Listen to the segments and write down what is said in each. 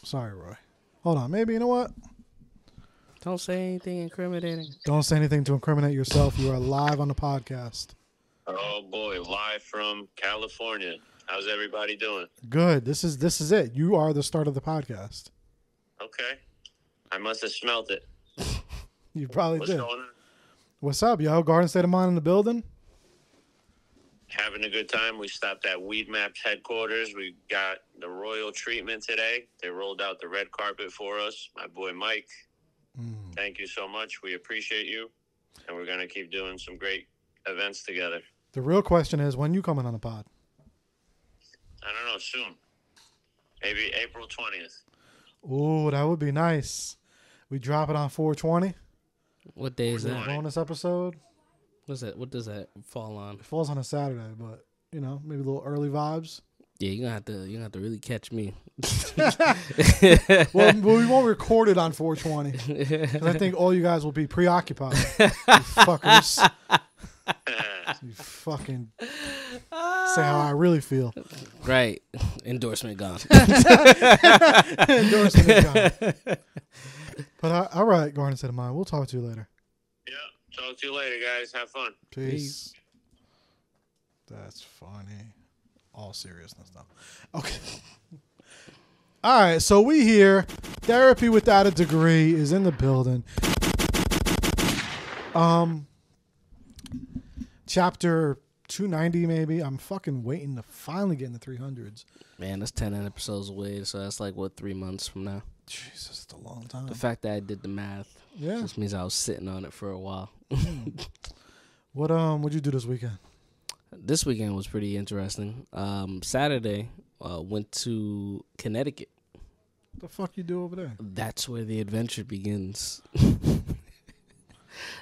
Sorry, Roy. Hold on. Maybe, you know what? Don't say anything incriminating. Don't say anything to incriminate yourself. You are live on the podcast. Oh, boy. Live from California. How's everybody doing? Good. This is it. You are the start of the podcast. Okay. I must have smelled it. You probably What's did. going on? What's up, yo? Garden State of Mind in the building? Having a good time. We stopped at Weed Maps headquarters. We got the royal treatment today. They rolled out the red carpet for us. My boy Mike, thank you so much. We appreciate you. And we're going to keep doing some great events together. The real question is, when you coming on the pod? I don't know, soon. Maybe April 20th. Ooh, that would be nice. We drop it on 420. What day is that? Bonus episode. What's that? What does that fall on? It falls on a Saturday, but you know, maybe a little early vibes. Yeah, you're gonna have to really catch me. Well, we won't record it on 420 because I think all you guys will be preoccupied. You fuckers. You fucking say how I really feel. Right. Endorsement gone. Endorsement gone. But all right, Garden State of Mind. We'll talk to you later. Yeah. Talk to you later, guys. Have fun. Peace. That's funny. All seriousness now. Okay. All right, so we here. Therapy Without a Degree is in the building. Chapter 290 maybe. I'm fucking waiting to finally get in the 300s. Man, that's 10 episodes away, so that's like, what, 3 months from now? Jesus, it's a long time. The fact that I did the math just means I was sitting on it for a while. What'd you do this weekend? This weekend was pretty interesting. Saturday, went to Connecticut. What the fuck you do over there? That's where the adventure begins.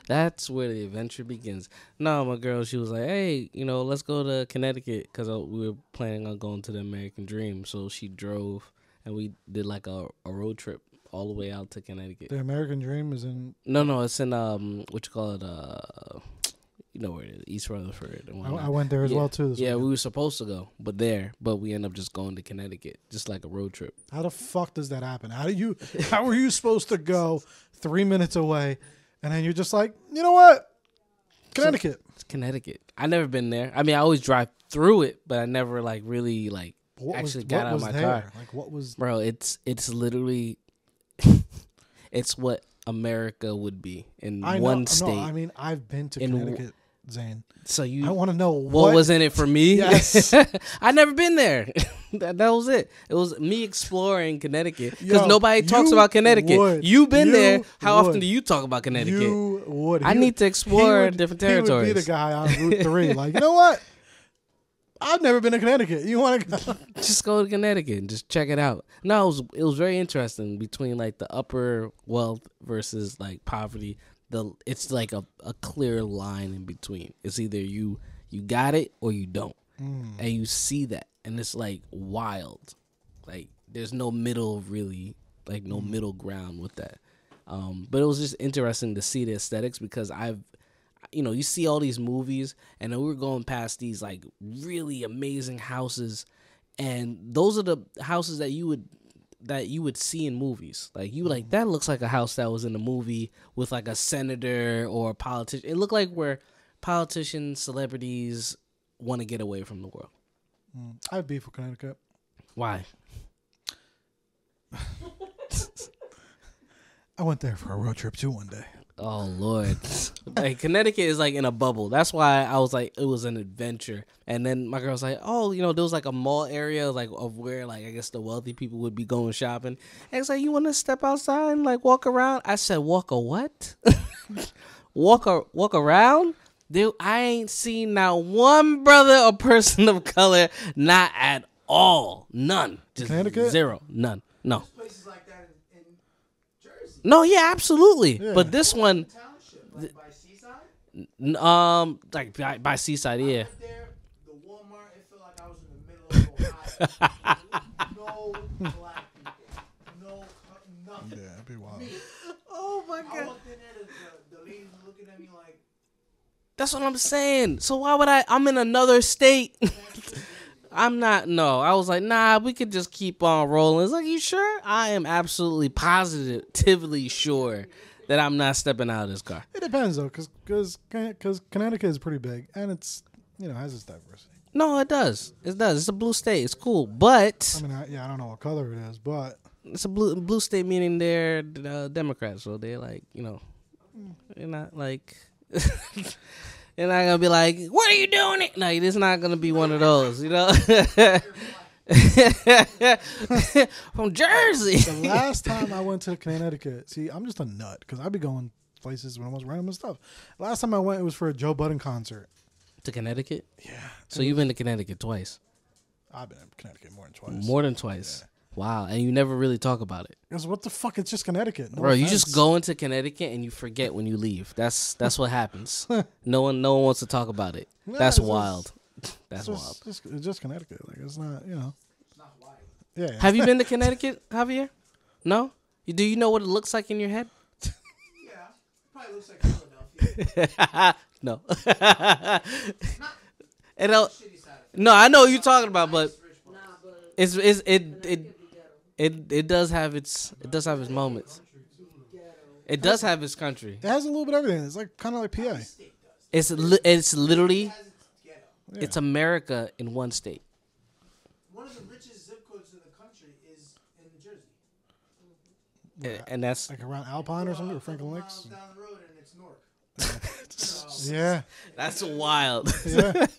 That's where the adventure begins. No, my girl, she was like, hey, let's go to Connecticut because we were planning on going to the American Dream. So she drove and we did like a road trip all the way out to Connecticut. The American Dream is in... No, it's in, what you call it, you know where it is, East Rutherford. And I went there as well, too. This weekend. We were supposed to go, but we ended up just going to Connecticut, just like a road trip. How the fuck does that happen? How are you supposed to go 3 minutes away, and then you're just like, you know what? Connecticut. So, it's Connecticut. I never been there. I mean, I always drive through it, but I never really got out of my car. Like, what was... Bro, it's literally... it's what America would be in one state. No, I mean, I've been to Connecticut, Zane. So I want to know what was in it for me. Yes. I never been there. that was it. It was me exploring Connecticut because nobody talks about Connecticut. You've been there. How often do you talk about Connecticut? You would. I need to explore different territories. He would be the guy on Route 3. Like, you know what? I've never been to Connecticut. You want to go? Just go to Connecticut and just check it out. No, it was very interesting between like the upper wealth versus like poverty. It's like a clear line in between. It's either you got it or you don't, and you see that, and it's like wild. Like there's no middle really, like no middle ground with that. But it was just interesting to see the aesthetics because you see all these movies, and then we were going past these like really amazing houses, and those are the houses that you would see in movies. Like you like that looks like a house that was in a movie with like a senator or a politician. It looked like where politicians, celebrities want to get away from the world. I have beef with Connecticut. Why? I went there for a road trip too one day. Oh Lord, like Connecticut is like in a bubble. That's why I was like, it was an adventure. And then my girl was like, oh, there was like a mall area like of where like I guess the wealthy people would be going shopping. And it's like, you want to step outside and like walk around? I said, walk a what? walk around? Dude, I ain't seen not one brother or person of color, not at all, none, just Connecticut? zero, none, no. Places like that in Jersey. No, yeah, absolutely. Yeah. But this one, Township, like by Seaside. like by Seaside, yeah. I went there, the Walmart. It felt like I was in the middle of Ohio. No black people, no nothing. Yeah, it'd be wild. Oh my I walked in there, the lady was looking at me like, That's what I'm saying. So why would I'm in another state. I'm not, no. I was like, nah, we could just keep on rolling. It's like, you sure? I am absolutely positively sure that I'm not stepping out of this car. It depends though, because Connecticut is pretty big and it's has its diversity. No, it does. It does. It's a blue state. It's cool, but I mean, I don't know what color it is, but it's a blue state, meaning they're Democrats, so they're like, they're not like. They're not gonna be like, what are you doing? No, it's not gonna be one of those, From Jersey. the last time I went to Connecticut, see, I'm just a nut because I be going places when I was random and stuff. Last time I went, it was for a Joe Budden concert. To Connecticut? Yeah. So you've been to Connecticut twice? I've been in Connecticut more than twice. More than twice. Yeah. Wow, and you never really talk about it. Because what the fuck? It's just Connecticut. No Bro, you offense. just go into Connecticut and you forget when you leave. That's what happens. No one wants to talk about it. Nah, That's it's wild. It's That's wild. it's just Connecticut. Like it's not, it's not white. Yeah. Have you been to Connecticut, Javier? No? Do you know what it looks like in your head? Yeah, probably looks like Philadelphia. No. Not It the don't, shitty side of it. no, I know what you're talking about, but Rich part. it does have its moments. It does have its country. It has a little bit of everything. It's like kind of like PA. It's literally Has its ghetto. Yeah. it's America in one state. One of the richest zip codes in the country is in Jersey. And that's Like around Alpine or something, or A couple Franklin miles Lakes. down the road and it's Newark. So, Yeah. that's wild. Yeah. get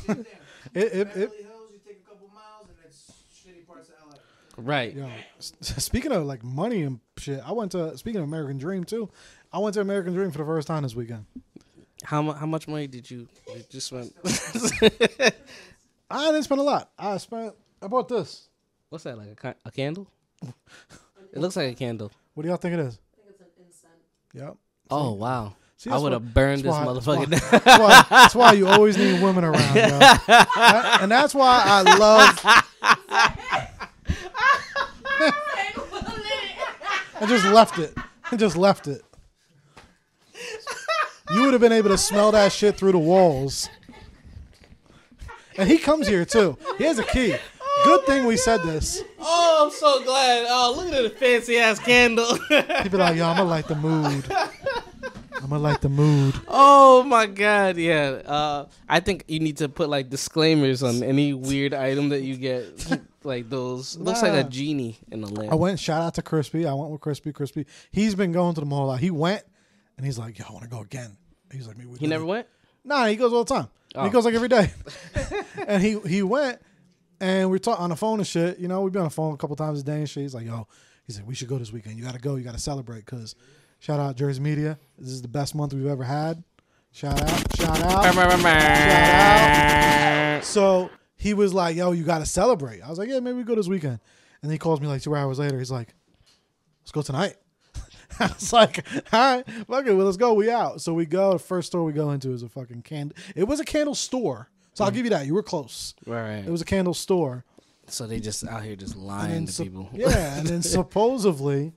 there. It Beverly Hills, you take a couple miles and it's shitty parts of LA. Right. Yo, speaking of like money and shit, speaking of American Dream too, I went to American Dream for the first time this weekend. How much money did you spend? I didn't spend a lot. I bought this. What's that, like a candle? It looks like a candle. What do y'all think it is? I think it's an incense. Yep. Oh wow. See, I that's would what- have burned this that's why- motherfucker down. That's why you always need women around, yo. And that's why I love. I just left it. I just left it. You would have been able to smell that shit through the walls. And he comes here too. He has a key. Good thing we said this. Oh, I'm so glad. Oh, look at the fancy ass candle. He'd be like, yo, I'm gonna light the mood. I'm gonna light the mood. Oh my god, yeah. I think you need to put like disclaimers on any weird item that you get. Like those. It looks like a Nah. genie in a lamp. I went, shout out to Crispy. I went with Crispy. He's been going to the mall a lot. He went and he's like, yo, I want to go again. He's like, He never went? Nah, he goes all the time. Oh. He goes like every day. And he went and we talked on the phone and shit. You know, we've been on the phone a couple times a day and shit. He's like, yo, he's like, we should go this weekend. You got to go. You got to celebrate because shout out Jersey Media. This is the best month we've ever had. Shout out. Shout out. So he was like, yo, you got to celebrate. I was like, yeah, maybe we go this weekend. And then he calls me like 2 hours later. He's like, let's go tonight. I was like, all right, fuck it, well, let's go. We out. So we go. The first store we go into is a fucking candle. It was a candle store. So I'll give you that. You were close. Right. It was a candle store. So they just out here just And lying then to people. Yeah, and then supposedly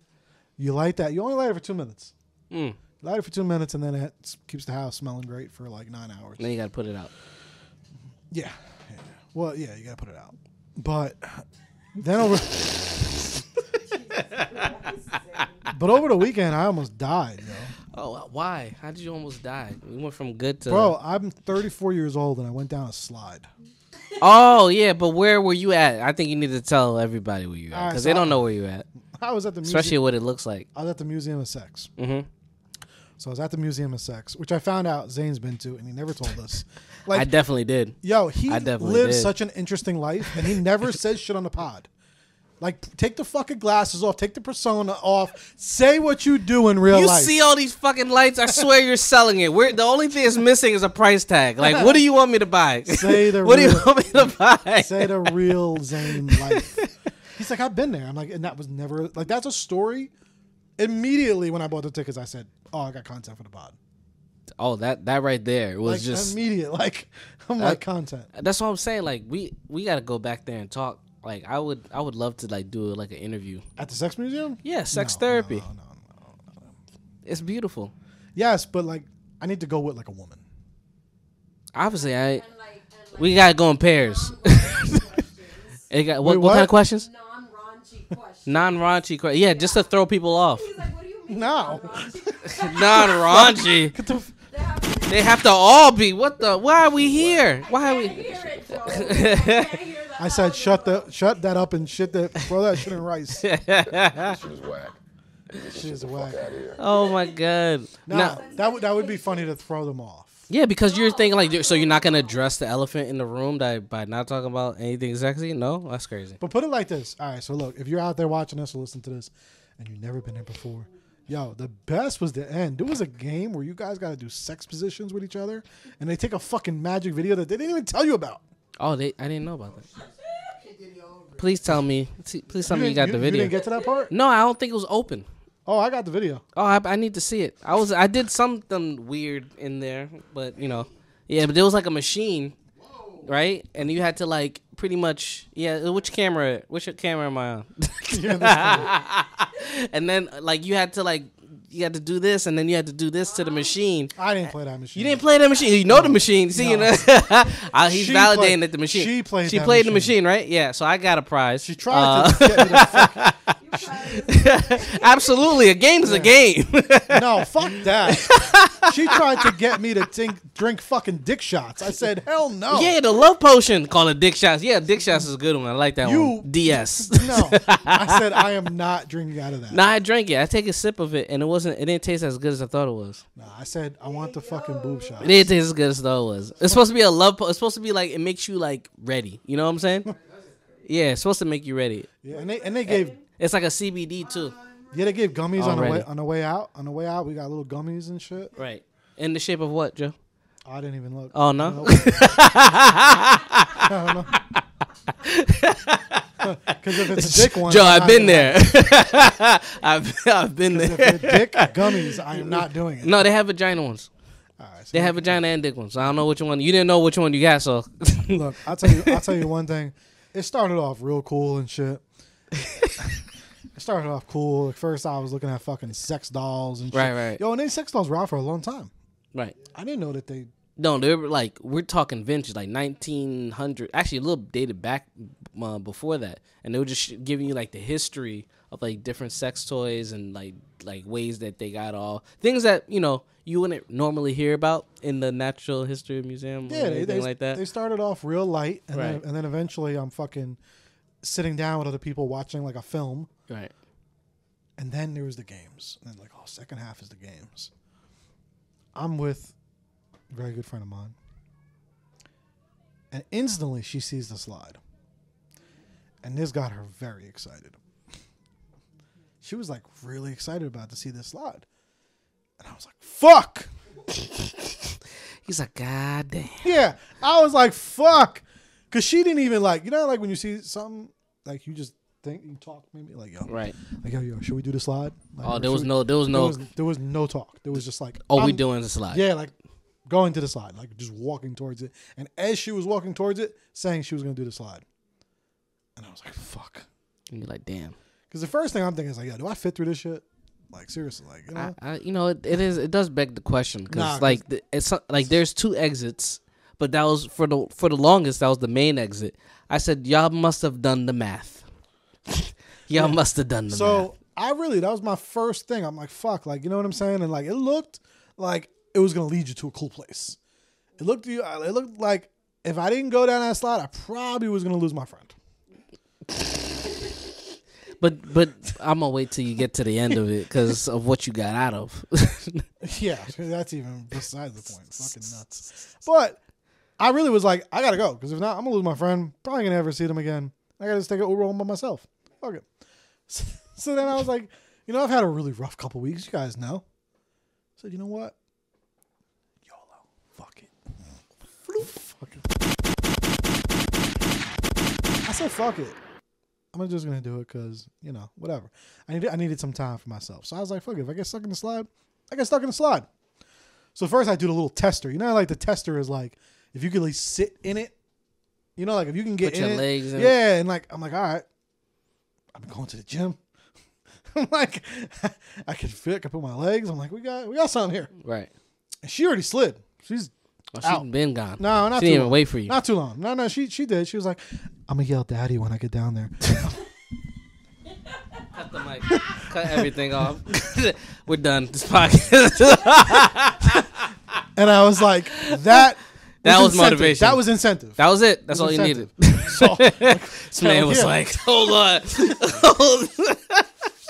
you light that. You only light it for 2 minutes. Mm. Light it for 2 minutes, and then it keeps the house smelling great for like 9 hours. Then you got to put it out. Yeah. Well, yeah, you got to put it out. But then over... But over the weekend, I almost died, yo. Oh, why? How did you almost die? You went from good to... Bro, I'm 34 years old, and I went down a slide. Oh, yeah, but where were you at? I think you need to tell everybody where you at, Alright, because so they don't know where you at, I was at the museum. especially what it looks like. I was at the Museum of Sex. Mm-hmm. So I was at the Museum of Sex, which I found out Zane's been to, and he never told us. Like, I definitely did. Yo, he I definitely lives did. such an interesting life, and he never says shit on the pod. Like, take the fucking glasses off, take the persona off, say what you do in real You life. see all these fucking lights? I swear you're selling it. The only thing that's missing is a price tag. Like, what do you want me to buy? Say the what do real, you want me to buy? Say the real Zane life. He's like, I've been there. I'm like, and that was never like that's a story. Immediately when I bought the tickets, I said, "Oh, I got content for the pod." Oh, that right there was Like just immediate. Like I'm like content. That's what I'm saying. Like we got to go back there and talk. Like I would love to like do like an interview At the sex museum? Yeah, sex No, therapy. No. It's beautiful. Yes, but like I need to go with like a woman. Obviously, And we gotta go in pairs. It got, what Wait, kind of questions? non-raunchy questions. Non-raunchy questions. Yeah, just to throw people off. He's like, what do you mean? No. Non-raunchy. Get the They have to all be. What the? Why are we here? Why are I we? can't hear it, Joe. I can't hear that. I said shut that up and throw that shit in rice. Shit is whack. Shit is whack. Oh my god. Now that would be funny to throw them off. Yeah, because you're thinking like, so you're not gonna address the elephant in the room by not talking about anything sexy? No, that's crazy. But put it like this. All right, so look, if you're out there watching this or listening to this and you've never been here before, yo, the best was the end. There was a game where you guys got to do sex positions with each other, and they take a fucking magic video that they didn't even tell you about. Oh, I didn't know about that. Please tell me. Please tell me you got the video. You didn't get to that part? No, I don't think it was open. Oh, I got the video. Oh, I need to see it. I did something weird in there, but yeah. But there was like a machine, right? And you had to like pretty much, yeah. Which camera am I on? And then like you had to do this, and then you had to do this to the machine. I didn't play that machine. You didn't play that machine. You know the machine. See, No. he's She validating played- that the machine. she played She that played the machine. machine, right? Yeah. So I got a prize. She tried to get me to fuck. Absolutely, a game is a game. No, fuck that. She tried to get me to drink fucking dick shots. I said, hell no. Yeah, the love potion. Call it dick shots. Yeah, dick shots is a good one. I like that You- one. DS. No. I said, I am not drinking out of that. Nah, I drank it. I take a sip of it, and it didn't taste as good as I thought it was. No, I said, I want the fucking boob shot. It didn't taste as good as I thought it was. It's supposed to be a love. It's supposed to be like it makes you like ready. You know what I'm saying? Yeah, it's supposed to make you ready. Yeah, and they gave It's like a CBD too. they gave gummies Already. on the way out. On the way out, we got little gummies and shit. Right. In the shape of what, Joe? I didn't even look. Oh no. Nope. I don't know. Because if it's a dick one, Joe, I'm I've not been gonna- there. I've been If there. it's dick gummies, I am not doing it. No, they have vagina ones. All right, so They have vagina and dick ones. So I don't know which one. You didn't know which one you got, so look, I'll tell you one thing. It started off real cool and shit. It started off cool. At first, I was looking at fucking sex dolls and shit. Right. Yo, and these sex dolls were out for a long time. right. I didn't know that they. No, they were like, we're talking vintage, like 1900. Actually, a little dated back before that, and they were just giving you like the history of like different sex toys and like ways that they got all things that you wouldn't normally hear about in the Natural History Museum. Yeah, or anything like that. They started off real light, and, Right. then eventually I'm fucking sitting down with other people watching like a film, Right. and then there was the games, and then like, second half is the games. I'm with a very good friend of mine, and instantly she sees the slide, and this got her very excited. She was like really excited about to see this slide, and I was like, "Fuck!" He's like, God damn. Yeah, I was like, "Fuck," because she didn't even like like when you see something like you just think you talk maybe like Right. like yo, should we do the slide? Like, Oh, or there was should no. There was we- no. there was no talk. There was just like, Oh, we I'm- doing the slide. Yeah, like going to the slide, like just walking towards it. And as she was walking towards it, saying she was going to do the slide. And I was like, fuck. And you're like, damn. Because the first thing I'm thinking is like, do I fit through this shit? Like, seriously, like, It does beg the question because Nah, it's like there's two exits, but that was for the longest that was the main exit. I said y'all must have done the math. Y'all must have done the math. So that was my first thing. I'm like, fuck, like, you know what I'm saying? And like, it looked like it was going to lead you to a cool place. It looked like if I didn't go down that slide, I probably was going to lose my friend. But I'm gonna wait till you get to the end of it because of what you got out of. Yeah, that's even beside the point. Fucking nuts. But I really was like, I gotta go because if not, I'm gonna lose my friend. Probably gonna never see them again. I gotta just take an Uber home by myself. Fuck it. So then I was like, I've had a really rough couple weeks. You guys know. I said, you know what? YOLO. Fuck it. Fuck it. I said, fuck it. I'm just gonna do it because whatever. I needed some time for myself. So I was like, fuck it. If I get stuck in the slide, I get stuck in the slide. So first I do the little tester. Like the tester is like if you can at least sit in it. Like if you can get Put in your it. legs in Yeah, and like I'm like, all right. I've been going to the gym. I'm like, I can fit. I can put my legs. I'm like, we got something here. Right. And she already slid. She's out. She's been gone. No, not she too didn't even long. wait for you. Not too long. No, she did. She was like, I'm gonna yell daddy when I get down there. Cut the mic. Cut everything off. We're done. This podcast. And I was like, that was incentive. motivation. That was incentive. That was it. That's all you incentive. needed. So, This man was yeah. like, hold on.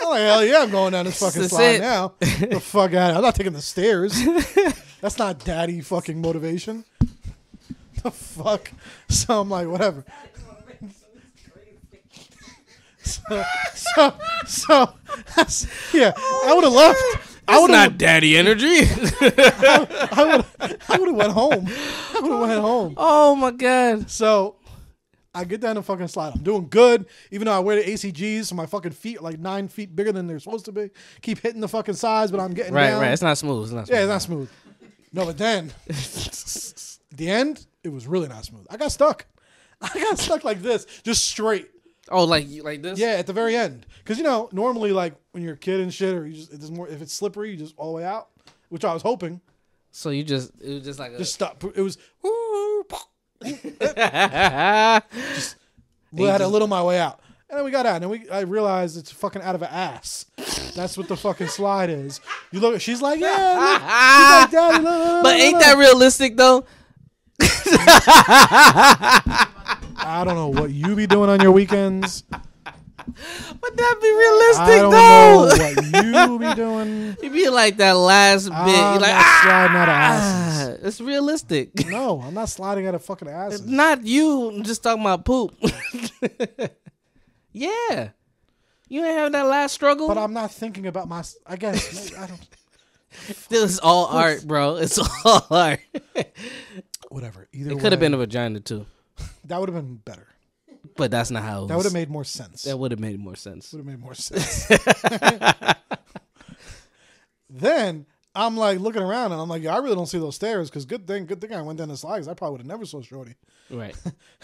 I'm like, hell yeah, I'm going down this fucking That's slide it. now. The fuck out of here. I'm not taking the stairs. That's not daddy fucking motivation. The fuck? So I'm like, whatever. So, yeah, I would have left. That's not daddy energy. I would have went home. I would have went home. Oh my god. So I get down the fucking slide. I'm doing good, even though I wear the ACGs, so my fucking feet are like 9 feet bigger than they're supposed to be. Keep hitting the fucking sides, but I'm getting down. Right. It's not smooth. It's not smooth. Yeah, it's not smooth. No, but then the end, it was really not smooth. I got stuck. Like this, just straight. Oh, like this? Yeah, at the very end, because normally like when you're a kid and shit, or if it's slippery, you just all the way out, which I was hoping. So it was just like Just stop. It was. I had to little my way out, and then we got out, and then I realized it's fucking out of an ass. That's what the fucking slide is. You look. She's like, yeah. Look. She's like, Daddy, look, But ain't that realistic though? I don't know what you be doing on your weekends. But that be realistic I don't though. know what you be doing. You be like that last bit. I'm You're like, not sliding out of asses. it's realistic. No, I'm not sliding out of fucking asses. Not you. I'm just talking about poop. Yeah. You ain't have that last struggle? But I'm not thinking about my. I guess maybe, I don't. This is all art, bro. It's all art. Whatever. Either It could have way, been a vagina too. That would have been better. But that's not how it was. That would have made more sense. That would have made more sense. Would have made more sense. Then I'm like looking around and I'm like, I really don't see those stairs because good thing I went down the slides. I probably would have never saw Shorty. Right.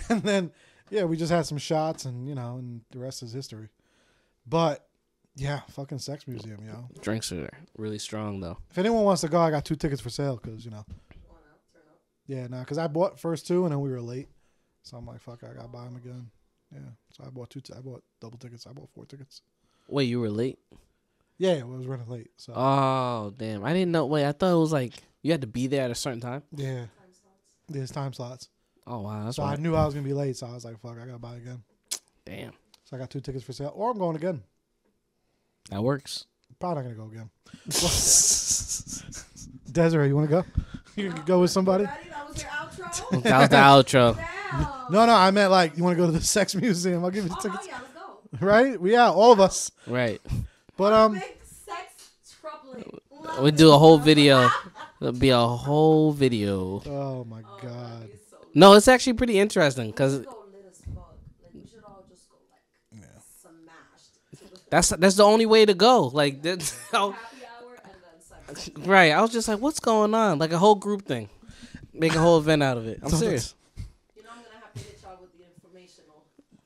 And then we just had some shots and and the rest is history. But yeah, fucking sex museum, yo. Drinks are really strong though. If anyone wants to go, I got 2 tickets for sale because Yeah, because I bought first 2 and then we were late, so I'm like, fuck, I gotta buy them again. Yeah, so I bought I bought double tickets. I bought 4 tickets. Wait, you were late? Yeah, I was running late. So Oh, damn. I didn't know. Wait, I thought it was like you had to be there at a certain time. yeah, there's time slots. Oh, wow. That's So why. I knew I was gonna be late, so I was like, fuck, I gotta buy again. Damn. So I got 2 tickets for sale, or I'm going again. That works. Probably not gonna go again. Desiree, you want to go? You can go with somebody. Ready? That was your outro? That was the outro. Damn. No, I meant like you want to go to the sex museum. I'll give you the Oh, tickets. yeah, let's go. Right? Yeah, all of us. Right. But Big sex troubling. Love We it. do a whole video. It'll be a whole video. oh my god. It's so No, it's actually pretty interesting because go lit as fuck. Like, we should all just go like smashed. that's the only way to go. Like that's how, Happy hour and then sex. right. I was just like, what's going on? Like a whole group thing. Make a whole event out of it. I'm So serious. You know, I'm gonna have to hit y'all with the informational,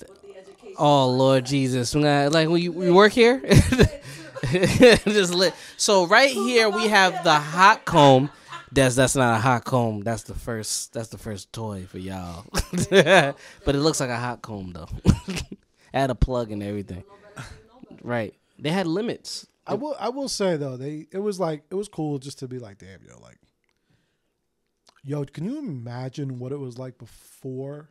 with the education. Oh Lord Jesus! Like when you work here, just lit. So right here we have the hot comb. That's not a hot comb. That's the first toy for y'all. But it looks like a hot comb though. Had a plug and everything. Right. They had limits. I will say though, it was cool just to be like, damn, yo, can you imagine what it was like before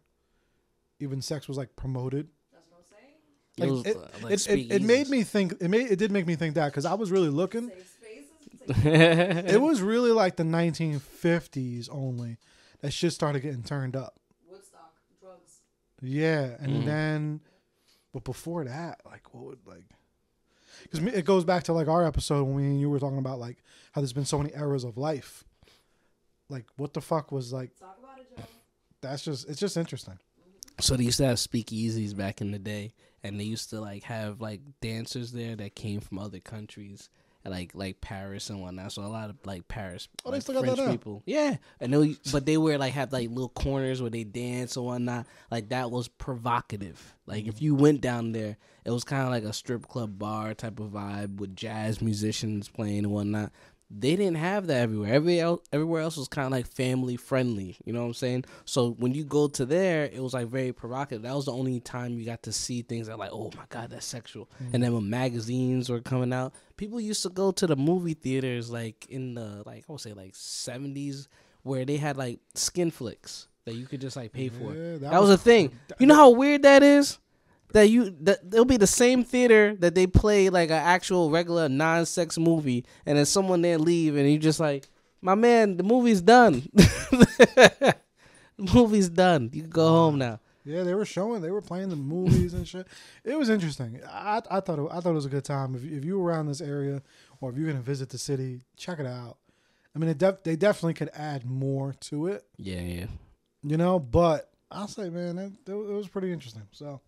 even sex was like promoted? That's what I'm saying. Like was, it made me think. It did make me think that because I was really looking. Safe spaces. It was really like the 1950s only that shit started getting turned up. Woodstock, drugs. Yeah, and then, but before that, like what would like? Because it goes back to like our episode when you were talking about like how there's been so many eras of life. Like what the fuck was like? Talk about it, Joe. It's just interesting. So they used to have speakeasies back in the day, and they used to like have like dancers there that came from other countries, like Paris and whatnot. So a lot of like Paris, Oh, they like, still got French that now? people, yeah. And but they were like have like little corners where they dance and whatnot. Like that was provocative. Like if you went down there, it was kind of like a strip club bar type of vibe with jazz musicians playing and whatnot. They didn't have that everywhere. Everywhere else was kind of like family friendly. You know what I'm saying? So when you go to there, it was like very provocative. That was the only time you got to see things that like, oh my God, that's sexual. And then when magazines were coming out, people used to go to the movie theaters like in the like I would say like 70s where they had like skin flicks that you could just like pay for. Yeah, That was a thing. You know how weird that is? That it'll be the same theater that they play like an actual regular non-sex movie, and then someone there leave, and you just like, my man, the movie's done. The movie's done. You can go home now. Yeah, they were playing the movies and shit. It was interesting. I thought it was a good time. If you were around this area, or if you're gonna visit the city, check it out. I mean, they definitely could add more to it. Yeah. You know, but I'll say, man, it was pretty interesting. So.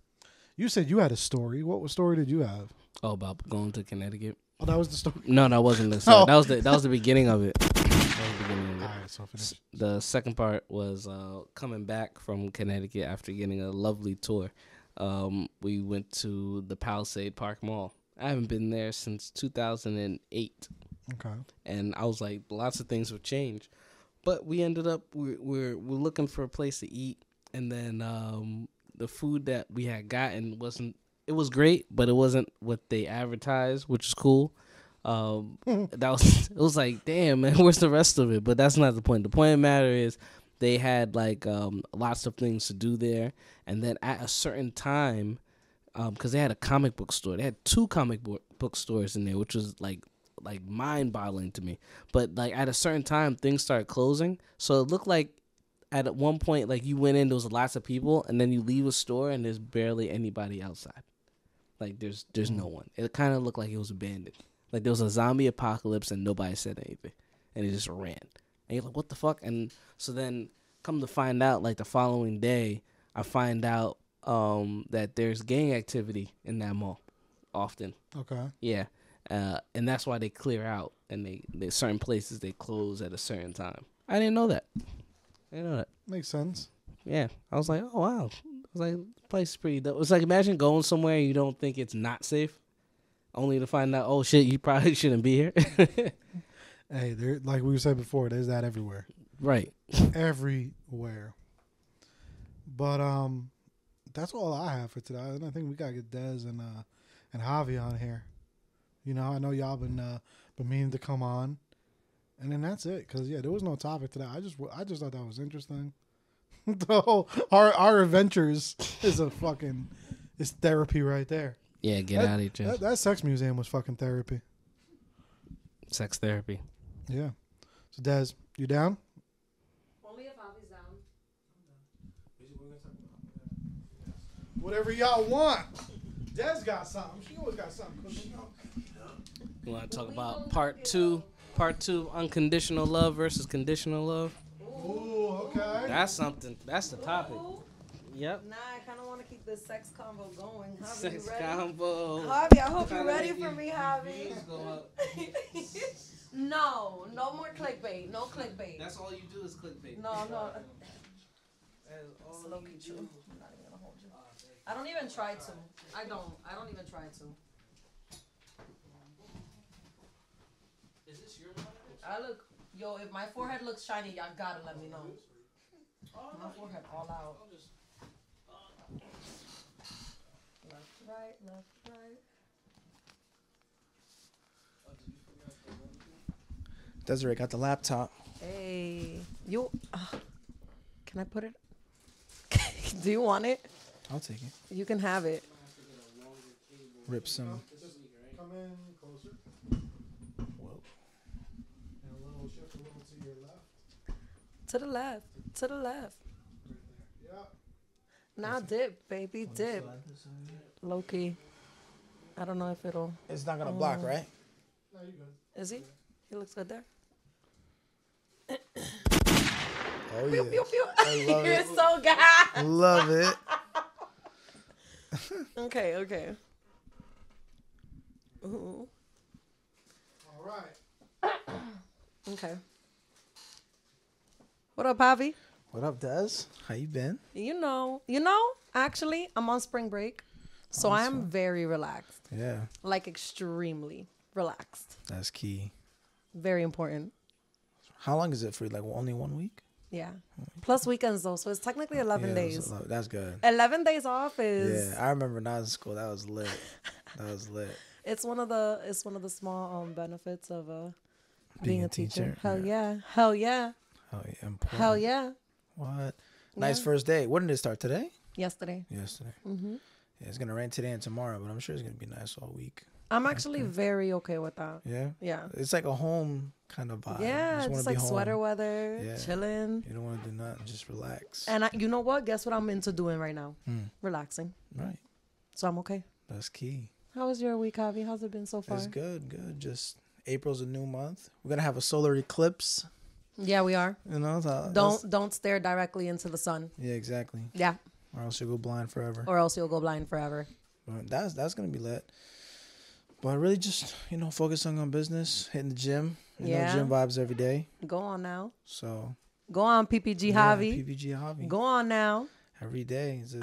You said you had a story. What story did you have? Oh, about going to Connecticut. Oh, that was the story. No, that wasn't the story. Oh. That was the beginning of it. That was the beginning of it. All right, so finish. The second part was coming back from Connecticut after getting a lovely tour. We went to the Palisade Park Mall. I haven't been there since 2008. Okay. And I was like, lots of things have changed. But we ended up, we're looking for a place to eat. And then the food that we had gotten it was great, but it wasn't what they advertised, which is cool. It was like, damn, man, where's the rest of it? But that's not the point. The point of the matter is they had like lots of things to do there. And then at a certain time, because they had a comic book store, they had 2 comic book stores in there, which was like mind-boggling to me. But like at a certain time, things started closing. So it looked like at one point, like you went in, there was lots of people, and then you leave a store and there's barely anybody outside. Like there's no one. It kind of looked like it was abandoned. Like there was a zombie apocalypse and nobody said anything, and it just ran. And you're like, what the fuck? And so then, come to find out, like the following day, I find out that there's gang activity in that mall, often. Okay. Yeah, and that's why they clear out, and they certain places they close at a certain time. I didn't know that. Makes sense. Yeah, I was like, oh wow. I was like, this place is pretty dope. It's like imagine going somewhere and you don't think it's not safe, only to find out, oh shit, you probably shouldn't be here. Hey, like we said before, there's that everywhere. Right. Everywhere. But that's all I have for today. And I think we gotta get Dez and Javi on here. You know, I know y'all been meaning to come on. And then that's it, because there was no topic today. I just thought that was interesting. The whole our adventures is it's therapy right there. Yeah, get out of here. That sex museum was fucking therapy. Sex therapy. Yeah. So Des, you down? Only if Javi's down. Whatever y'all want. Des got something. She always got something cooking. You want to talk about part two? Part 2, unconditional love versus conditional love. Ooh, okay. That's something. That's the topic. Yep. Nah, I kind of want to keep this sex convo going. Javi, Sex you ready? combo. Javi, I hope you're ready for me, Javi. No more clickbait. No clickbait. That's all you do is clickbait. No. It's low-key true. I'm not even gonna hold you. I don't even try to. I don't even try to. Is this your monitor? If my forehead looks shiny, y'all gotta let me know. My forehead all out. Left, right. Desiree got the laptop. Hey, can I put it? Do you want it? I'll take it. You can have it. Rip some. Just come in closer. Whoa. And a little shift a little to your left. To the left. To the left. Right there. Yep. Now dip, baby, dip. Low key. I don't know if it'll. It's not gonna block, right? No, you're good. Is he? He looks good there. Oh yeah. Pew, pew. I love You're it. so gas. Love it. Okay, okay. Ooh. All right. Okay. What up, Javi? What up, Des? How you been? You know, actually, I'm on spring break. So I am very relaxed. Yeah, Like extremely relaxed. that's key. Very important. How long is it for you? Like only 1 week? Yeah. Plus weekends though, so it's technically 11 Yeah, days. That's good. 11 days off is Yeah, I remember when I was in school. That was lit. That was lit. it's one of the small benefits of being a teacher. Hell Yeah. yeah. Hell yeah. Oh yeah, important. Hell yeah. What? Nice Yeah. first day. When did it start? Today? Yesterday. Yesterday. Yeah, it's gonna rain today and tomorrow, but I'm sure it's gonna be nice all week. I'm actually very okay with that. Yeah. Yeah. It's like a home kind of vibe. You Yeah, just it's wanna like be home. sweater weather, Yeah. chilling. You don't want to do nothing. Just relax. And you know what? Guess what I'm into doing right now? Relaxing. Right. So I'm okay. That's key. How was your week, Javi? How's it been so far? It's good. Good. Just April's a new month. We're gonna have a solar eclipse. Yeah, we are. You know. Don't stare directly into the sun. Yeah, exactly. Yeah, Or else you'll go blind forever. or else you'll go blind forever. But that's gonna be lit. But really, just focusing on business, hitting the gym. Yeah. Gym vibes every day. Go on now. So Go on, PPG yeah, Javi. PPG hobby. Go on now. Every day is a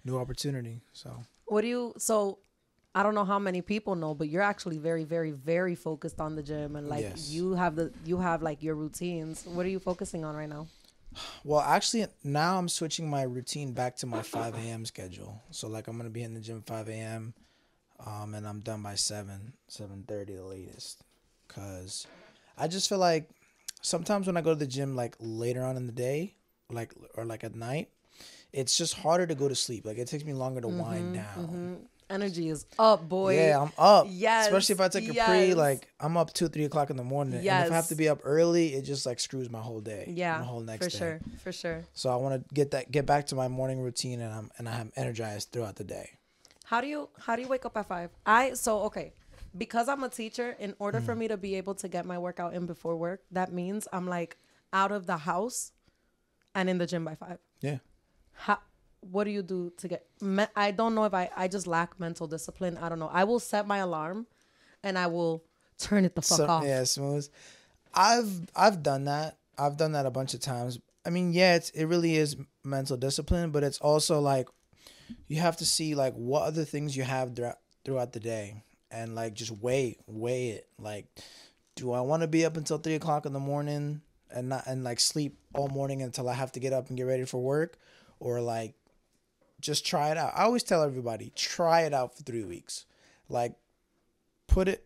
new opportunity. So What do you? So, I don't know how many people know, but you're actually very, very, very focused on the gym, and like Yes. you have like your routines. What are you focusing on right now? well, actually, now I'm switching my routine back to my 5 a.m. schedule. So like I'm gonna be in the gym 5 a.m. And I'm done by 7:30 the latest. Cause I just feel like sometimes when I go to the gym like later on in the day, or at night, it's just harder to go to sleep. Like it takes me longer to wind down. Energy is up, boy. Yeah, I'm up. Yes, Especially if I take a yes. pre, like I'm up 2-3 o'clock in the morning. And if I have Yes. to be up early, it just like screws my whole day. Yeah, my whole next for day. sure, for sure. So I want to get back to my morning routine, and I'm energized throughout the day. How do you wake up at 5? Okay, because I'm a teacher. In order for me to be able to get my workout in before work, that means I'm like out of the house and in the gym by 5. Yeah. What do you do to get? I don't know if I just lack mental discipline. I don't know. I will set my alarm, and I will turn it the fuck off. Yeah, smooth. I've done that. I've done that a bunch of times. I mean, yeah, it really is mental discipline, but it's also like you have to see like what other things you have throughout the day, and like just weigh it. Like, do I want to be up until 3 o'clock in the morning and like sleep all morning until I have to get up and get ready for work, or like just try it out? I always tell everybody, try it out for 3 weeks. Like, put it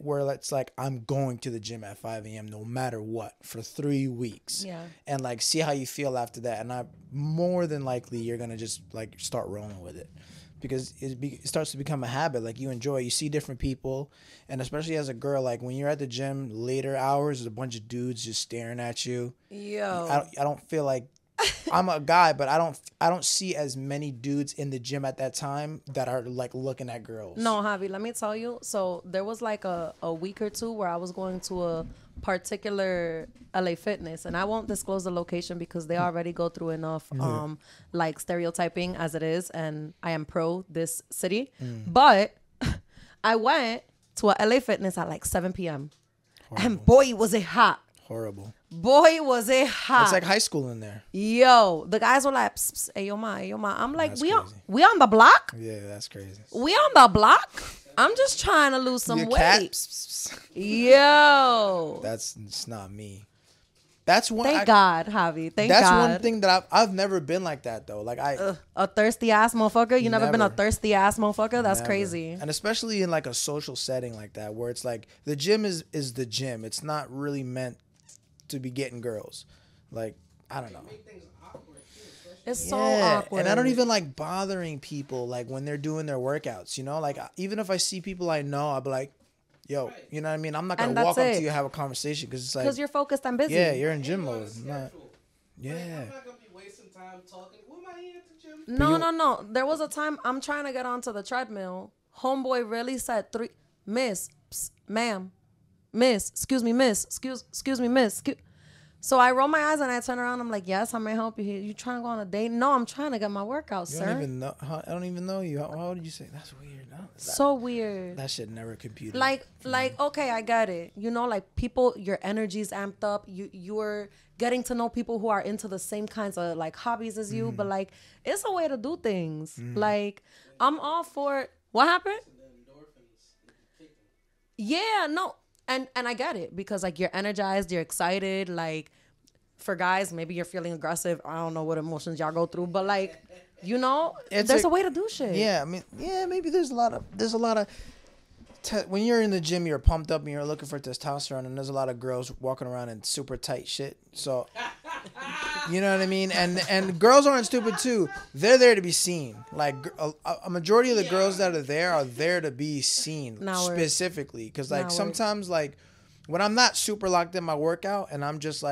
where it's like I'm going to the gym at 5 a.m. no matter what for 3 weeks. Yeah. And like see how you feel after that. And more than likely you're gonna just like start rolling with it, because it starts to become a habit. Like you enjoy, you see different people, and especially as a girl, like when you're at the gym later hours, there's a bunch of dudes just staring at you. Yo. I don't feel like I'm a guy, but I don't see as many dudes in the gym at that time that are like looking at girls. No, Javi, let me tell you. So there was like a week or two where I was going to a particular LA Fitness, and I won't disclose the location because they already go through enough like stereotyping as it is, and I am pro this city. But I went to a LA Fitness at like 7 p.m. and boy was it hot. Horrible. Boy was it hot. It's like high school in there. Yo, the guys were like, psst, psst, hey, yo, ma, hey, yo, ma. I'm like, That's we crazy. on the block? Yeah, that's crazy. We on the block? I'm just trying to lose some Your weight. cat? Yo. It's not me. That's one. Thank God, Javi. Thank That's God. one thing that I've never been like that though. Like A thirsty ass motherfucker? You never been a Never. thirsty ass motherfucker? That's never. crazy. And especially in like a social setting like that, where it's like the gym is the gym. It's not really meant to be getting girls. Like I don't know. It's so awkward. And I don't even like bothering people like when they're doing their workouts, you know? Like even if I see people I know, I'll be like, yo, you know what I mean? I'm not going And to walk that's up it. to you and have a conversation because it's like, because you're focused and busy. yeah, you're in gym mode. Not, yeah. I'm not gonna be wasting time talking. Who am I here at the gym? No. There was a time I'm trying to get onto the treadmill. Homeboy really said miss, psst, ma'am, miss, excuse me, miss, excuse me, miss. So I roll my eyes and I turn around. I'm like, yes, how may I help you here? You trying to go on a date? No, I'm trying to get my workout, You sir. don't even know. I don't even know you. How did you say? That's weird. No, So weird. that shit never computed. Like, okay, I get it. You know, like people, your energy's amped up. You're getting to know people who are into the same kinds of like hobbies as you. But like, it's a way to do things. Like, I'm all for it. What happened? Yeah, no. And I get it because like you're energized, you're excited. Like for guys, maybe you're feeling aggressive. I don't know what emotions y'all go through, but like, you know, there's a way to do shit. Yeah, I mean, yeah, maybe there's a lot of when you're in the gym, you're pumped up and you're looking for testosterone, and there's a lot of girls walking around in super tight shit. So, you know what I mean? And girls aren't stupid too. They're there to be seen. Like a majority of the girls that are there to be seen specifically. Because like sometimes like when I'm not super locked in my workout and I'm just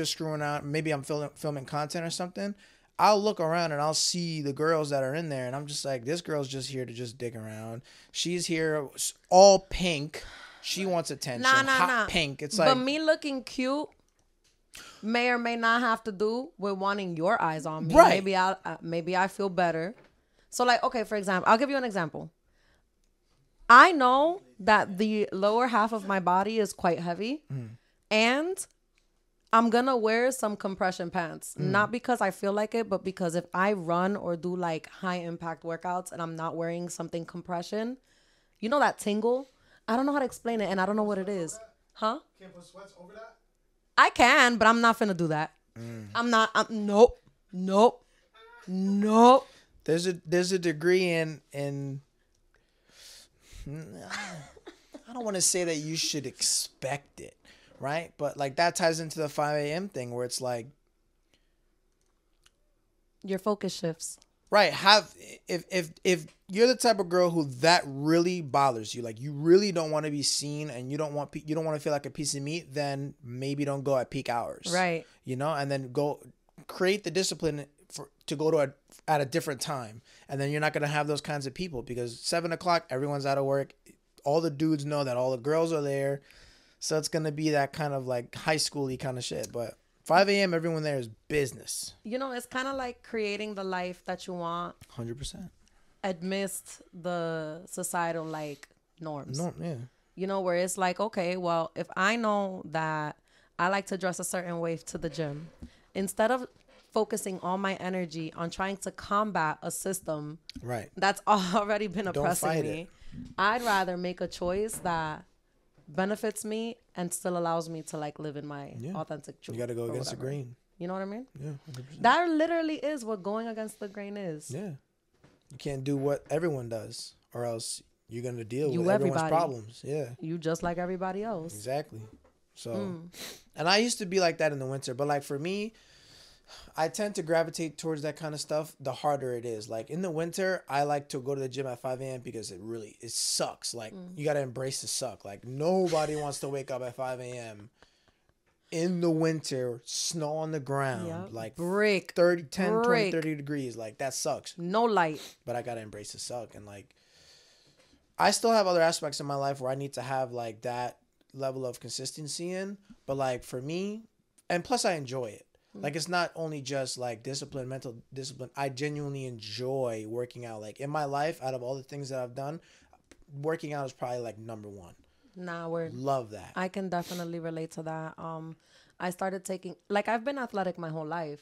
screwing out, maybe I'm filming content or something, I'll look around and I'll see the girls that are in there, and I'm just like, this girl's just here to just dig around. She's here all pink. She wants attention. Hot pink. It's like, but me looking cute may or may not have to do with wanting your eyes on me. Right. Maybe I feel better. So like, okay, for example, I'll give you an example. I know that the lower half of my body is quite heavy, and I'm going to wear some compression pants, not because I feel like it, but because if I run or do like high impact workouts and I'm not wearing something compression, you know that tingle? I don't know how to explain it and I don't know what it is. Huh? Can't put sweats over that? I can, but I'm not finna do that. Nope. there's a degree in I don't want to say that you should expect it, right? But like that ties into the 5 a.m. thing where it's like, Your focus shifts. right, if you're the type of girl who that really bothers you, like you really don't want to be seen and you don't want to feel like a piece of meat, then maybe don't go at peak hours. Right. You know, and then go create the discipline to go to at a different time. And then you're not going to have those kinds of people because 7:00, everyone's out of work. All the dudes know that all the girls are there. So it's going to be that kind of like high school-y kind of shit. But 5 a.m., everyone there is business. You know, it's kind of like creating the life that you want 100%. amidst the societal like norms. No, yeah. You know, where it's like, okay, well, if I know that I like to dress a certain way to the gym, instead of focusing all my energy on trying to combat a system Right. that's already been Don't oppressing fight me, it. I'd rather make a choice that benefits me and still allows me to like live in my authentic truth. You got to go or against the whatever. grain. You know what I mean? Yeah, 100%. That literally is what going against the grain is. Yeah. You can't do what everyone does or else you're going to deal with everyone's everybody. problems. Yeah. You just like everybody else. Exactly. So, and I used to be like that in the winter, but like for me, I tend to gravitate towards that kind of stuff the harder it is. Like in the winter, I like to go to the gym at 5 a.m. because it sucks. Like you got to embrace the suck. Like nobody wants to wake up at 5 a.m. in the winter, snow on the ground, like 20, 30 degrees. Like that sucks. No light. But I got to embrace the suck. And like, I still have other aspects in my life where I need to have like that level of consistency in. But like for me, and plus I enjoy it. Like, it's not only just, like, discipline, mental discipline. I genuinely enjoy working out. Like, in my life, out of all the things that I've done, working out is probably, like, number one. Nah, word. Love that. I can definitely relate to that. I started taking... Like, I've been athletic my whole life.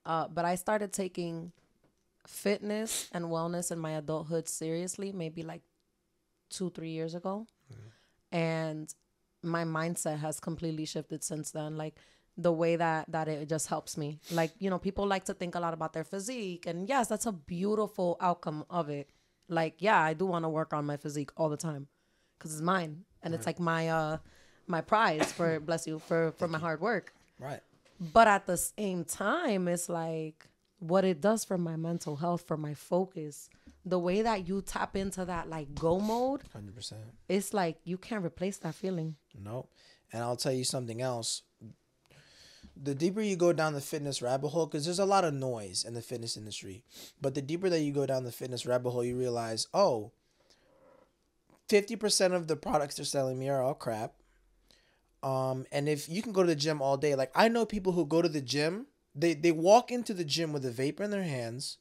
But I started taking fitness and wellness in my adulthood seriously maybe, like, 2-3 years ago. And my mindset has completely shifted since then. Like... the way that it just helps me. Like, you know, people like to think a lot about their physique. And yes, that's a beautiful outcome of it. Like, yeah, I do want to work on my physique all the time because it's mine. And it's like my prize for, bless you, for my hard work. Right. But at the same time, it's like, what it does for my mental health, for my focus, the way that you tap into that like go mode, 100%. it's like you can't replace that feeling. Nope. And I'll tell you something else. The deeper you go down the fitness rabbit hole, because there's a lot of noise in the fitness industry, but the deeper that you go down the fitness rabbit hole, you realize, 50% of the products they're selling me are all crap. And if you can go to the gym all day, like I know people who go to the gym, they walk into the gym with a vape in their hands,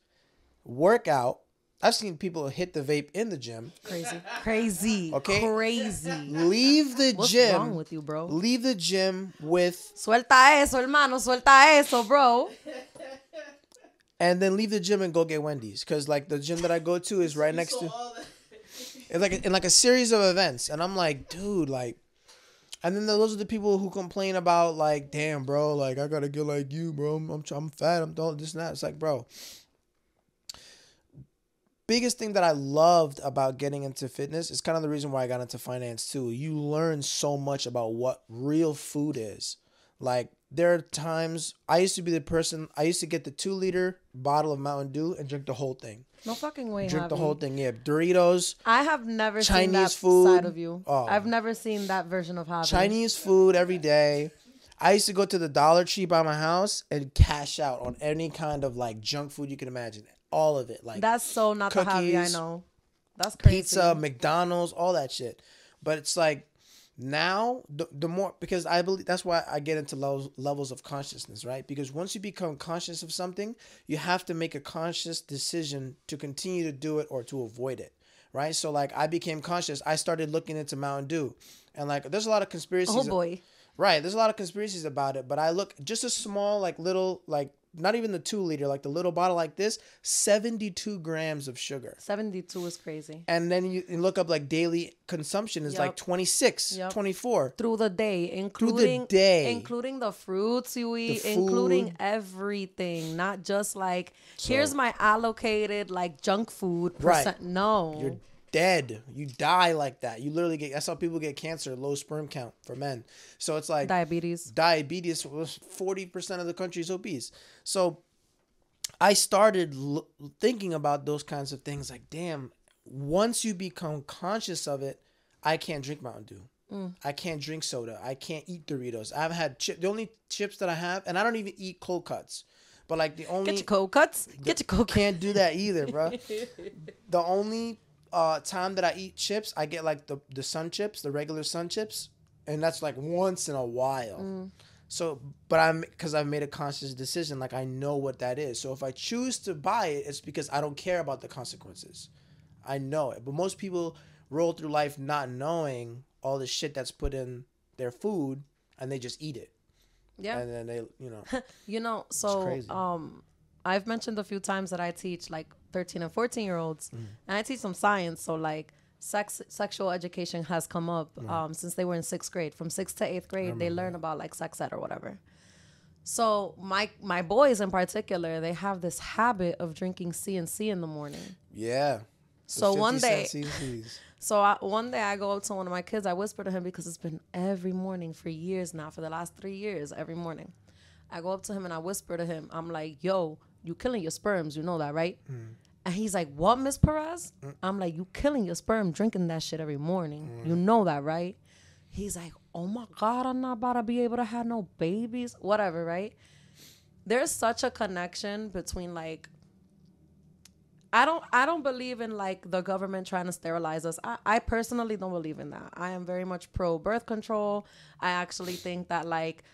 work out. I've seen people hit the vape in the gym. Crazy. Okay. Crazy. Leave the What's gym. wrong with you, bro? Leave the gym with, Suelta eso, hermano. Suelta eso, bro. and then leave the gym and go get Wendy's. Because like the gym that I go to is right next to, it's like in like a series of events. And I'm like, dude, like, and then those are the people who complain about like, damn, bro, like I gotta get like you, bro. I'm fat. I'm all this and that. It's like, bro. Biggest thing that I loved about getting into fitness is kind of the reason why I got into finance too. You learn so much about what real food is. Like there are times I used to be the person, I used to get the 2-liter bottle of Mountain Dew and drink the whole thing. No fucking way, Drink the Javi. whole thing. Yeah, Doritos. I have never seen Chinese that food. side of you. Oh. I've never seen that version of Javi. Chinese food every day. I used to go to the Dollar Tree by my house and cash out on any kind of like junk food you can imagine. All of it. Like That's so not the Javi I cookies, know. That's crazy. pizza, McDonald's, all that shit. But it's like now the more, because I believe that's why I get into levels of consciousness, right? Because once you become conscious of something, you have to make a conscious decision to continue to do it or to avoid it, right? So like I became conscious. I started looking into Mountain Dew, and like there's a lot of conspiracies. Oh boy. Right, there's a lot of conspiracies about it, but I look just a small like little like not even the 2-liter, like the little bottle like this, 72 grams of sugar. 72 is crazy. And then you look up like daily consumption is like 26, 24. Through the day, including the fruits you eat, including everything, not just like here's my allocated like junk food percent. Right. No. You're dead. You die like that. You literally get, that's how people get cancer, low sperm count for men. So it's like diabetes, 40% of the country is obese. So I started thinking about those kinds of things like, damn, once you become conscious of it, I can't drink Mountain Dew. I can't drink soda. I can't eat Doritos. I've had the only chips that I have, and I don't even eat cold cuts. But like the only get your cold cuts. Get your cold. Can't do that either, bro. The only time that I eat chips, I get like the sun chips, the regular sun chips, and that's like once in a while. So, but because I've made a conscious decision, like I know what that is. So if I choose to buy it, it's because I don't care about the consequences. I know it. But most people roll through life not knowing all the shit that's put in their food, and they just eat it. Yeah. And then they, so crazy. I've mentioned a few times that I teach like 13 and 14-year-olds, and I teach them science. So like sexual education has come up since they were in 6th grade. From 6th to 8th grade, they learn about like sex ed or whatever. So my boys in particular, they have this habit of drinking C&C in the morning. Yeah. So one day, C&Cs. one day I go up to one of my kids. I whisper to him because it's been every morning for years now, for the last 3 years, every morning. I go up to him and I whisper to him. I'm like, yo, you killing your sperms. You know that, right? And he's like, what, Miss Perez? I'm like, you killing your sperm drinking that shit every morning. You know that, right? He's like, oh my God, I'm not about to be able to have no babies. Whatever, right? There's such a connection between like, I don't believe in like the government trying to sterilize us. I personally don't believe in that. I am very much pro birth control. I actually think that like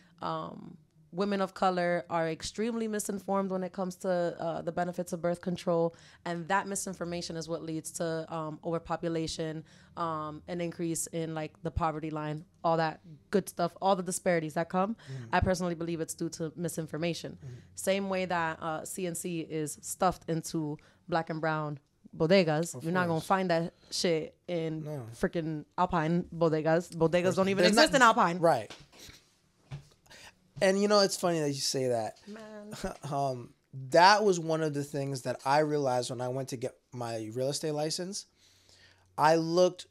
women of color are extremely misinformed when it comes to the benefits of birth control, and that misinformation is what leads to overpopulation, an increase in like the poverty line, all that good stuff, all the disparities that come. I personally believe it's due to misinformation. Same way that C&C is stuffed into black and brown bodegas. You're not gonna find that shit in freaking Alpine bodegas. Bodegas don't even exist in Alpine. Right. And it's funny that you say that. Man. That was one of the things that I realized when I went to get my real estate license. I looked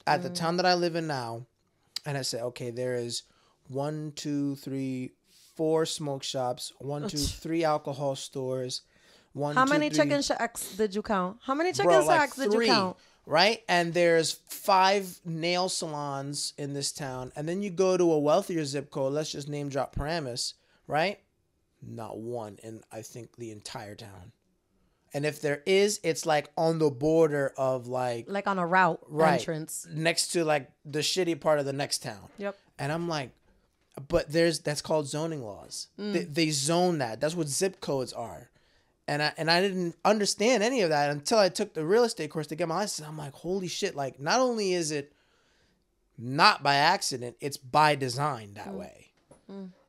at the town that I live in now, and I said, okay, there is 4 4 smoke shops, 1, 2, 3 alcohol stores, 1, How 2, many 3 chicken shacks did you count? How many chicken Bro, like shacks did you 3, count? right? And there's 5 nail salons in this town. And then you go to a wealthier zip code, let's just name drop Paramus, right? Not one in, I think, the entire town. And if there is, it's like on the border of like on a route right, entrance. next to like the shitty part of the next town. Yep. And I'm like, but that's called zoning laws. They zone that. That's what zip codes are. And I didn't understand any of that until I took the real estate course to get my license. I'm like, holy shit! Like, not only is it not by accident, it's by design that way.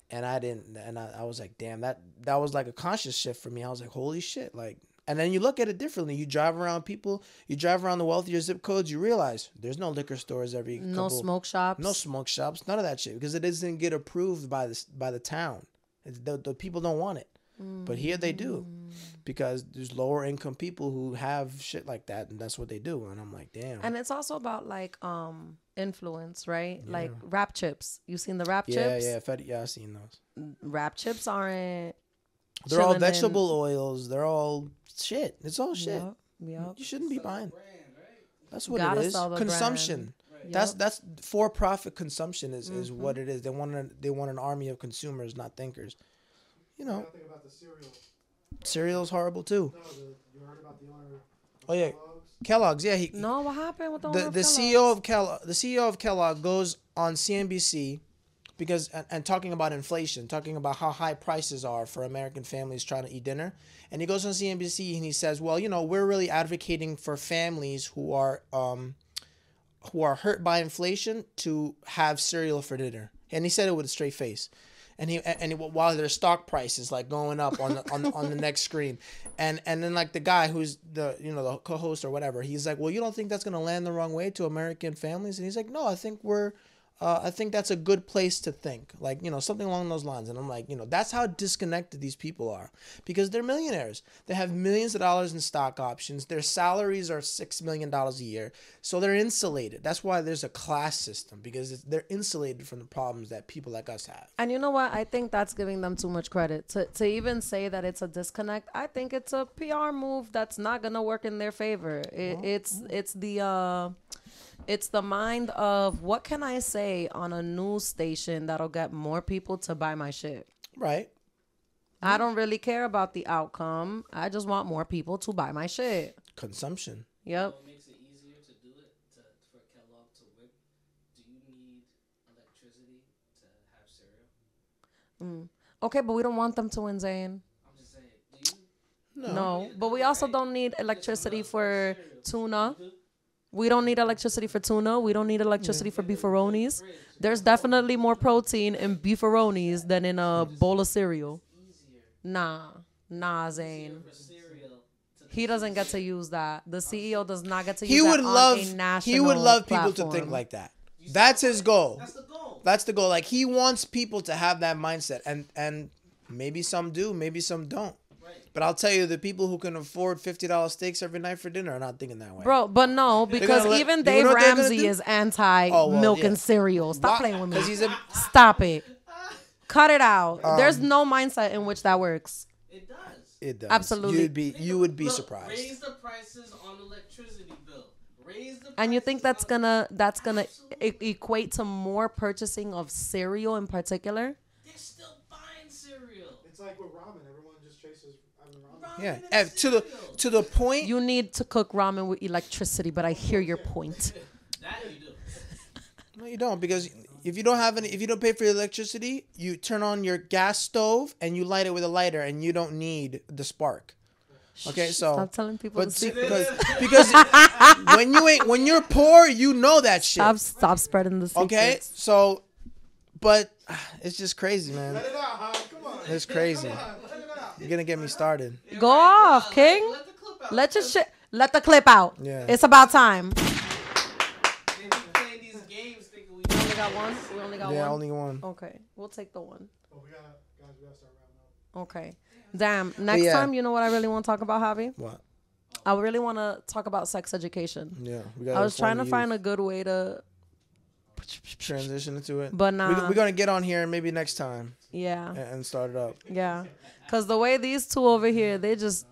And I was like, damn, that was like a conscious shift for me. I was like, holy shit, like. And then you look at it differently. You drive around the wealthier zip codes, you realize there's no liquor stores every couple. No smoke shops. No smoke shops, none of that shit. Because it doesn't get approved by the town. The people don't want it. But here they do. Because there's lower income people who have shit like that, and that's what they do. And I'm like, damn. And it's also about like influence, right? Yeah. Like rap chips. You seen the rap chips? Yeah, I've seen those. Rap chips aren't. They're all vegetable oils. They're all shit. It's all shit. Yep. You shouldn't be buying. That's what Gotta it is. Consumption. Right. That's for-profit consumption is what it is. They want an army of consumers, not thinkers. You know. Think about the cereal. Cereal's horrible too. No, you heard about the owner of Oh yeah, Kellogg's. Yeah, No, what happened with the owner of Kellogg's? The CEO of Kellogg goes on CNBC because and talking about inflation, talking about how high prices are for American families trying to eat dinner, and he goes on CNBC and he says, well, you know, we're really advocating for families who are hurt by inflation to have cereal for dinner, and he said it with a straight face. And he while their stock price is like going up on the next screen, and then like the guy who's the co-host or whatever, he's like, well, you don't think that's gonna land the wrong way to American families? And he's like, no, I think that's a good place to think, like, you know, something along those lines. And I'm like, you know, that's how disconnected these people are, because they're millionaires. They have millions of dollars in stock options. Their salaries are $6 million a year, so they're insulated. That's why there's a class system, because they're insulated from the problems that people like us have. And you know what? I think that's giving them too much credit to even say that it's a disconnect. I think it's a PR move that's not gonna work in their favor. It's the mind of, what can I say on a news station that'll get more people to buy my shit? Right. I don't really care about the outcome. I just want more people to buy my shit. Consumption. Yep. What makes it easier to do it for Kellogg to whip? Do you need electricity to have cereal? Okay, but we don't want them to win, Zane. I'm just saying. Do you? No, but we also don't need electricity for tuna. We don't need electricity for tuna. We don't need electricity for beefaronis. There's definitely more protein in beefaronis than in a bowl of cereal. Nah, Zane. He doesn't get to use that. The CEO does not get to use that on a national He would love people platform. to think like that. That's his goal. That's the goal. That's the goal. Like, he wants people to have that mindset, and maybe some do, maybe some don't. But I'll tell you, the people who can afford $50 steaks every night for dinner are not thinking that way. Bro, but no, because even Dave Ramsey is anti-milk and cereal. Stop playing with me. Stop it. Cut it out. There's no mindset in which that works. It does. It does. Absolutely. You would be surprised. Raise the prices on electricity bill. And you think that's gonna equate to more purchasing of cereal in particular? They're still buying cereal. It's like with ramen. Everyone just chases ramen. Yeah, and to the point. You need to cook ramen with electricity, but I hear your point. That you do. No, you don't, because if you don't pay for your electricity, you turn on your gas stove and you light it with a lighter, and you don't need the spark. Okay, so stop telling people the secret. because when you're poor, you know that shit. Stop spreading the secrets. Okay, so, but it's just crazy, man. Let it out, huh? Come on. It's crazy. Let it out. You're gonna get me started. Go off, King. Let the clip out. Let the clip out. Yeah. It's about time. They've been playing these games thinking we only got one. We only got one. Yeah, only one. Okay, we'll take the one. Oh, we gotta start wrapping up. Okay. Damn. Next time, you know what I really want to talk about, Javi? What? I really want to talk about sex education. Yeah, I was trying to find a good way to transition into it. But nah. We're gonna get on here maybe next time Yeah. and start it up. Yeah. Because the way these two over here, they just,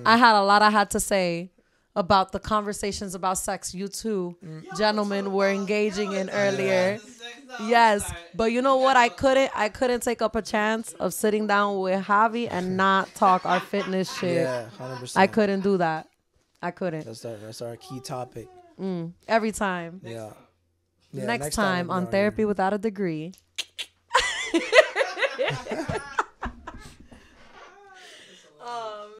I had a lot I had to say about the conversations about sex you two gentlemen were engaging in earlier. Yes. But you know what? I couldn't take up a chance of sitting down with Javi and not talk our fitness shit. Yeah, 100%. I couldn't do that. I couldn't. That's our key topic. Every time. Yeah. Next time on Therapy Without a Degree.